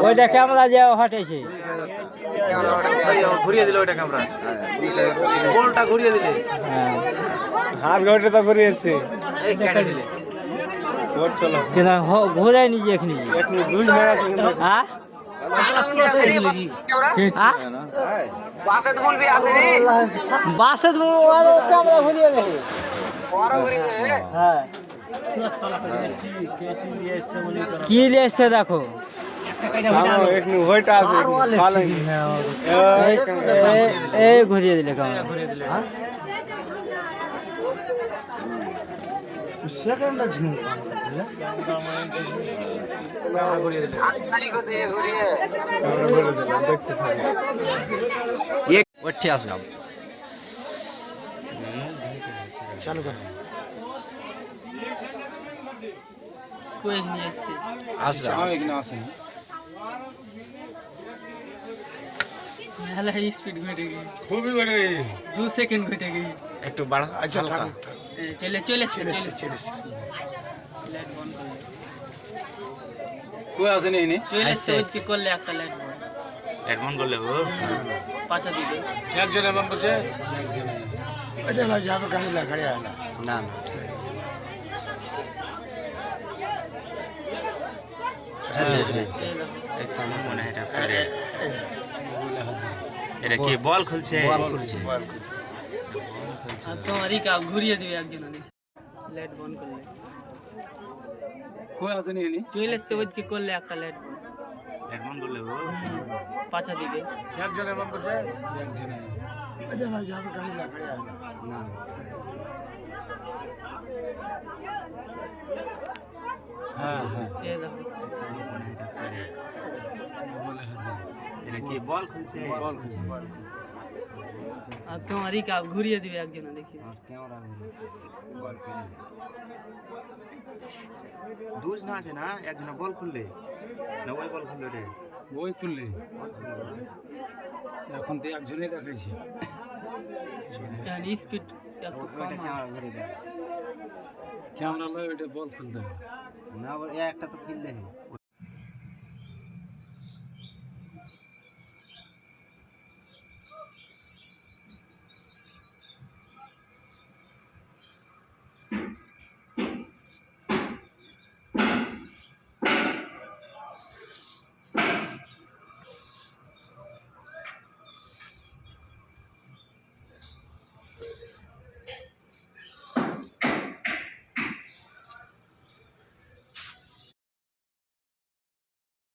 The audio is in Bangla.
ওইটা ক্যামেরা যে হটেছে ঘুরিয়ে দিল ওইটা ক্যামেরা বলটা ঘুরিয়ে দিলে হার ঘটে তো ঘুরিয়েছে এই কেটে দিলে ঘর চলো ঘুরে নিজে এখানে একটু দুই মেয়ে আছে কিন্তু হ্যাঁ বাসে ক্যামেরা ঘুরিয়ে গেছে হ্যাঁ কি নিয়ে এসছে দেখো একটু ওইটা আছে ভালো এই ঘুরিয়ে দিলে ক্যামেরা ঘুরিয়ে দিলে ঘুরিয়ে দিলে দেখতে থাকি ওঠে আসবে চালু করো কই নিয়ে এসছে আসবে এখানে আসেন মেলা স্পিড ঘটে গই খুবই বড় 2 সেকেন্ড ঘটে গই একটু বাড়া আচ্ছা থাকুক চলে চলে চলে লাইট বন্ধ করে কই আসেন এখানে চলে সুইচ করলে একটা লাইট এডমন করলে ও পাঁচা দিকে একজনের নাম বলছে একজনে এটা না যাবে গাড়ি লাগাড়ি আনা না না এখানে মনে হয় এটা কি বল খুলছে আর তোমারই কাপ ঘুরিয়ে দিবে একজন লাইট বন্ধ করলে কই আসেন এখানে চলে সুইচ করলে একটা লাইট এডমন করলে ও পাঁচা দিকে একজনের নাম বলছে একজনে এটা না যাবে গাড়ি লাগাড়ি আনা না হ্যাঁ হ্যাঁ এই দেখো এটা কি বল খুলছে বল খুঁজে আর তোমারই কাপ ঘুরিয়ে দিবে একজন দেখি ক্যামেরা বল করে দুজ না আছে না একজন বল খুললে না ওই বল খুললে রে ওই খুললে এখন তো একজনেই দেখাইছি স্পিড এত কম ক্যামেরা লয় ওইটা বল খুলতে না একটা তো খুললে